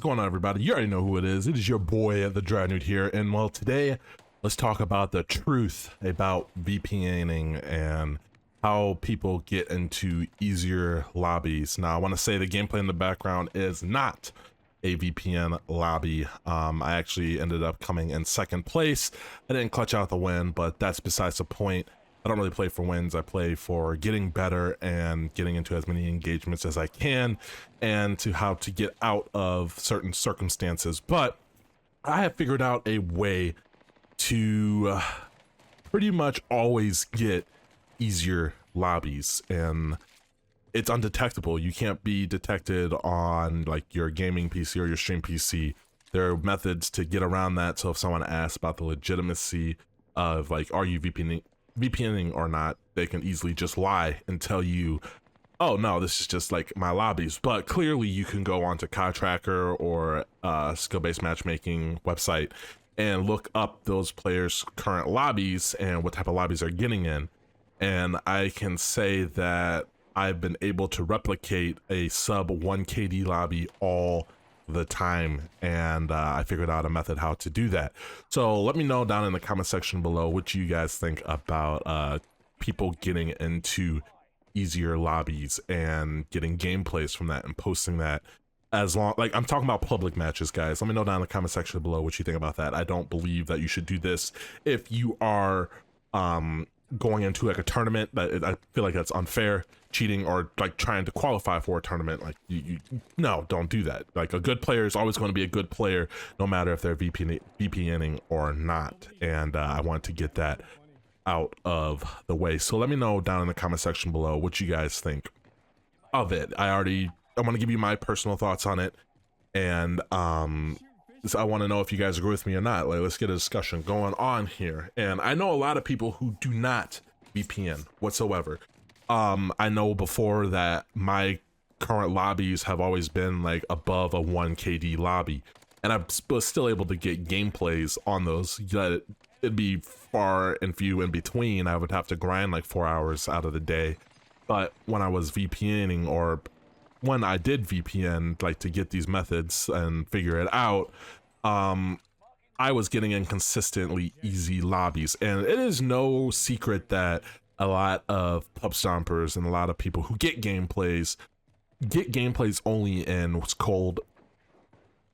What's going on, everybody? You already know who it is. It is your boy, the Dreadnought here. And well, today, let's talk about the truth about VPNing and how people get into easier lobbies. Now, I want to say the gameplay in the background is not a VPN lobby. I actually ended up coming in second place. I didn't clutch out the win, but that's besides the point. I don't really play for wins. I play for getting better and getting into as many engagements as I can and to how to get out of certain circumstances. But I have figured out a way to pretty much always get easier lobbies, and it's undetectable. You can't be detected on like your gaming PC or your stream PC. There are methods to get around that. So if someone asks about the legitimacy of like, are you VPNing or not, they can easily just lie and tell you, oh no, this is just like my lobbies. But clearly you can go onto CodTracker or skill-based matchmaking website and look up those players' current lobbies and what type of lobbies they're getting in. And I can say that I've been able to replicate a sub 1 KD lobby all the time, and I figured out a method how to do that. So let me know down in the comment section below what you guys think about people getting into easier lobbies and getting gameplays from that and posting that. As long, like, I'm talking about public matches, guys. Let me know down in the comment section below what you think about that. I don't believe that you should do this if you are going into like a tournament. I feel like that's unfair, cheating, or like trying to qualify for a tournament. Like no, don't do that. Like, a good player is always going to be a good player no matter if they're VPNing or not. And I want to get that out of the way. So let me know down in the comment section below what you guys think of it. I want to give you my personal thoughts on it, and so I want to know if you guys agree with me or not. Like, let's get a discussion going on here. And I know a lot of people who do not VPN whatsoever. I know before that my current lobbies have always been like above a 1 KD lobby, and I was still able to get gameplays on those. Yet it'd be far and few in between. I would have to grind like 4 hours out of the day. But when I was VPNing, or when I did VPN, like to get these methods and figure it out, I was getting in consistently easy lobbies. And it is no secret that a lot of pub stompers and a lot of people who get gameplays only in what's called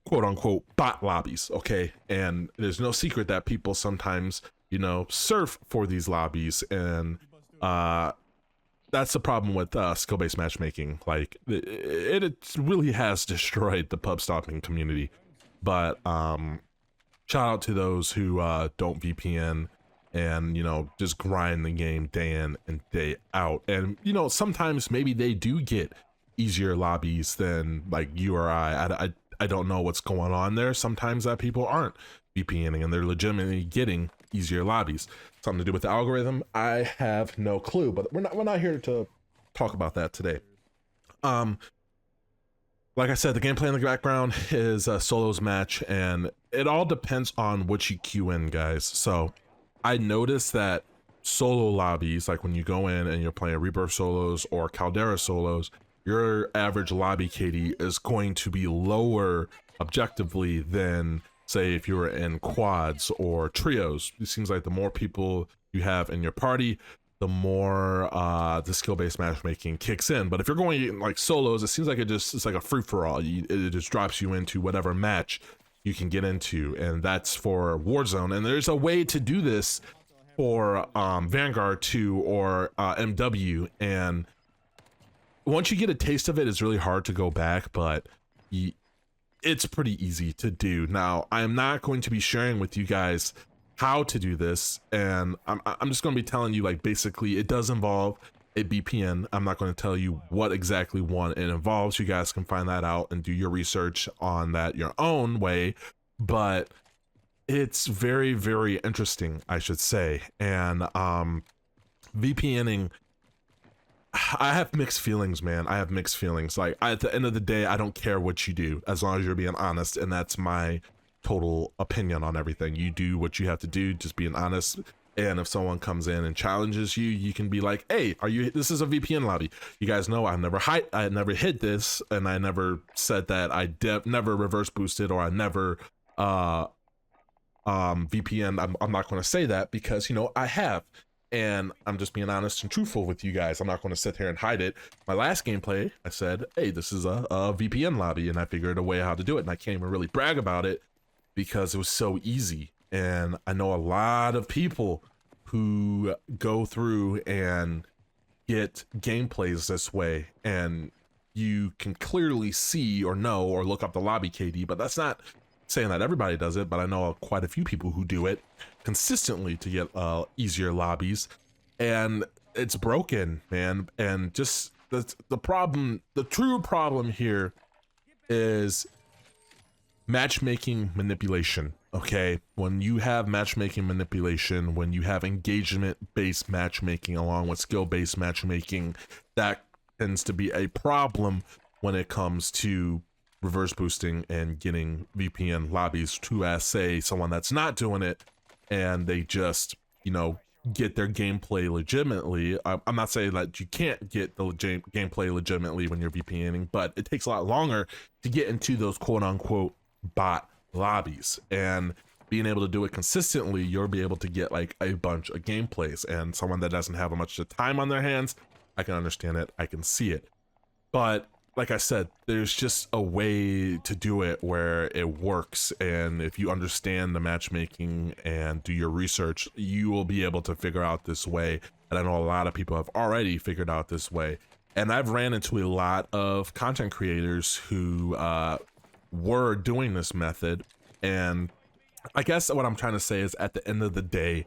quote unquote bot lobbies. Okay, and there's no secret that people sometimes, you know, surf for these lobbies, and that's the problem with skill-based matchmaking. Like, it really has destroyed the pub stomping community. But shout out to those who don't VPN and, you know, just grind the game day in and day out. And, you know, sometimes maybe they do get easier lobbies than like you or I don't know what's going on there. Sometimes that people aren't VPNing and they're legitimately getting easier lobbies. Something to do with the algorithm, I have no clue, but we're not here to talk about that today. Like I said, the gameplay in the background is a solos match, and it all depends on what you queue in, guys. So I noticed that solo lobbies, like when you go in and you're playing rebirth solos or caldera solos, your average lobby KD is going to be lower objectively than, say, if you were in quads or trios. It seems like the more people you have in your party, the more the skill-based matchmaking kicks in. But if you're going in like solos, it seems like it's like a free-for-all. It just drops you into whatever match you can get into, and that's for Warzone. And there's a way to do this for Vanguard 2 or MW, and once you get a taste of it, it's really hard to go back, but it's pretty easy to do. Now, I'm not going to be sharing with you guys how to do this, and I'm just going to be telling you, like, basically it does involve a VPN. I'm not going to tell you what exactly one it involves. You guys can find that out and do your research on that your own way, but it's very, very interesting, I should say. And VPNing, I have mixed feelings, man. I have mixed feelings. Like, at the end of the day, I don't care what you do as long as you're being honest, and that's my total opinion on everything. You do what you have to do, just being honest. And if someone comes in and challenges you, you can be like, hey, this is a VPN lobby. You guys know I never hid this, and I never said that I never reverse boosted, or I never VPN. I'm not going to say that, because, you know, I have, and I'm just being honest and truthful with you guys. I'm not going to sit here and hide it. My last gameplay, I said, hey, this is a VPN lobby, and I figured a way how to do it, and I can't even really brag about it because it was so easy. And I know a lot of people who go through and get gameplays this way, and you can clearly see or know or look up the lobby KD, but that's not saying that everybody does it, but I know quite a few people who do it consistently to get easier lobbies, and it's broken, man. And just the problem, the true problem here is matchmaking manipulation. Okay, when you have matchmaking manipulation, when you have engagement-based matchmaking along with skill-based matchmaking, that tends to be a problem when it comes to reverse boosting and getting VPN lobbies to, as say, someone that's not doing it, and they just, you know, get their gameplay legitimately. I'm not saying that you can't get the gameplay legitimately when you're VPNing, but it takes a lot longer to get into those quote-unquote bot lobbies, and being able to do it consistently, you'll be able to get like a bunch of gameplays. And someone that doesn't have much time on their hands, I can understand it, I can see it. But like I said, there's just a way to do it where it works, and if you understand the matchmaking and do your research, you will be able to figure out this way. And I know a lot of people have already figured out this way, and I've ran into a lot of content creators who were doing this method. And I guess what I'm trying to say is, at the end of the day,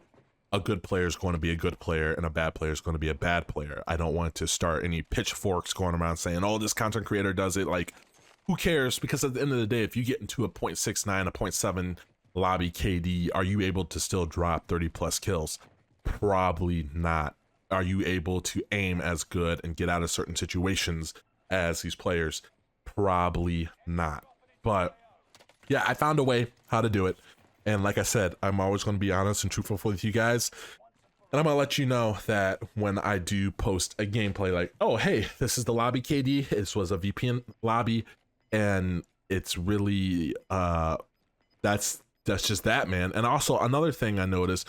a good player is going to be a good player, and a bad player is going to be a bad player. I don't want to start any pitchforks going around saying, oh, this content creator does it. Like, who cares? Because at the end of the day, if you get into a 0.69, a 0.7 lobby KD, are you able to still drop 30 plus kills? Probably not. Are you able to aim as good and get out of certain situations as these players? Probably not. But yeah, I found a way how to do it. And like I said, I'm always going to be honest and truthful with you guys. And I'm going to let you know that when I do post a gameplay like, oh, hey, this is the lobby KD. This was a VPN lobby. And it's really, that's just that, man. And also another thing I noticed,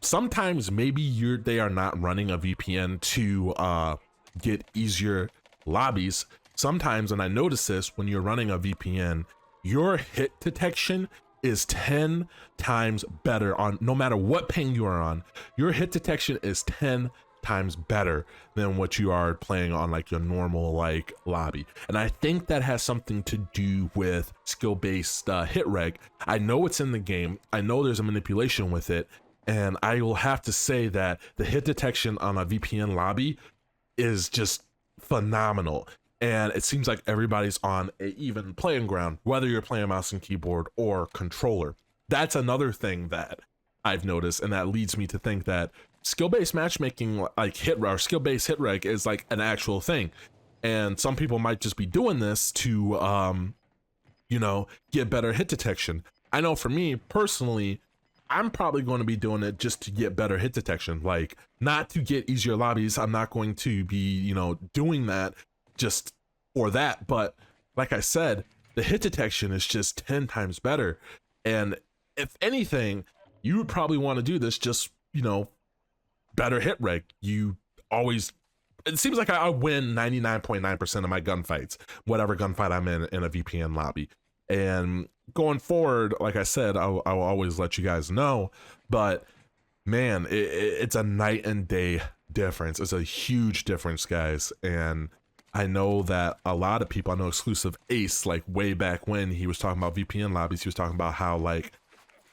sometimes maybe they are not running a VPN to get easier lobbies. Sometimes, and I notice this, when you're running a VPN, your hit detection is 10 times better on no matter what ping you are on. Your hit detection is 10 times better than what you are playing on like your normal like lobby. And I think that has something to do with skill-based hit reg. I know it's in the game. I know there's a manipulation with it. And I will have to say that the hit detection on a VPN lobby is just phenomenal. And it seems like everybody's on an even playing ground, whether you're playing mouse and keyboard or controller. That's another thing that I've noticed, and that leads me to think that skill-based matchmaking, like skill-based hit reg, is like an actual thing. And some people might just be doing this to, you know, get better hit detection. I know for me personally, I'm probably going to be doing it just to get better hit detection, like not to get easier lobbies. I'm not going to be, you know, doing that just for that. But like I said, the hit detection is just 10 times better. And if anything, you would probably want to do this just, you know, better hit reg. You always, it seems like I win 99.9% of my gunfights, whatever gunfight I'm in a VPN lobby. And going forward, like I said, I will always let you guys know. But man, it's a night and day difference. It's a huge difference, guys. And I know that a lot of people, I know Exclusive Ace, like way back when he was talking about VPN lobbies, he was talking about how, like,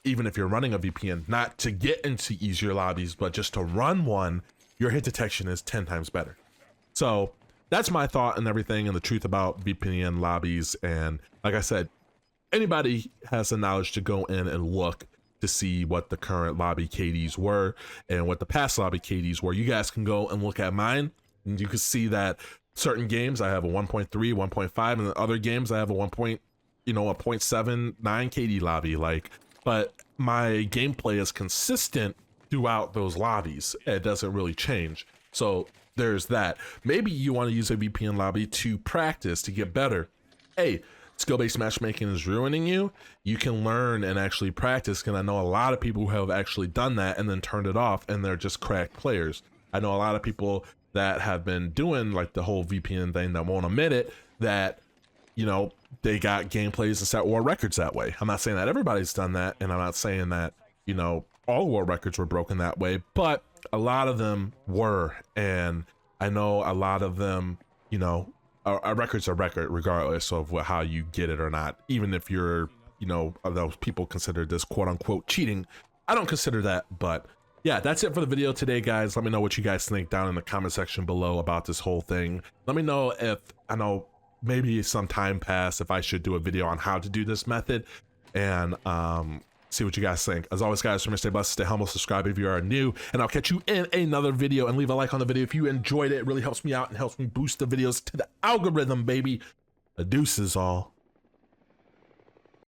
even if you're running a VPN, not to get into easier lobbies, but just to run one, your hit detection is 10 times better. So that's my thought and everything, and the truth about VPN lobbies. And like I said, anybody has the knowledge to go in and look to see what the current lobby KDs were and what the past lobby KDs were. You guys can go and look at mine, and you can see that certain games I have a 1.3, 1.5, and the other games I have a 1.79 KD lobby. Like, but my gameplay is consistent throughout those lobbies. It doesn't really change. So there's that. Maybe you want to use a VPN lobby to practice, to get better. Hey, skill-based matchmaking is ruining you. You can learn and actually practice, and I know a lot of people who have actually done that and then turned it off, and they're just cracked players. I know a lot of people that have been doing like the whole VPN thing that won't admit it, that, you know, they got gameplays and set world records that way. I'm not saying that everybody's done that, and I'm not saying that, you know, all world records were broken that way, but a lot of them were, and I know a lot of them, you know, a record's a record regardless of how you get it or not. Even if you're, you know, those people consider this quote unquote cheating, I don't consider that. But yeah, that's it for the video today, guys. Let me know what you guys think down in the comment section below about this whole thing. Let me know if, I know maybe some time passed, if I should do a video on how to do this method, and see what you guys think. As always, guys, remember, stay blessed, stay humble, subscribe if you are new, and I'll catch you in another video. And leave a like on the video if you enjoyed it. It really helps me out and helps me boost the videos to the algorithm, baby. The deuces all.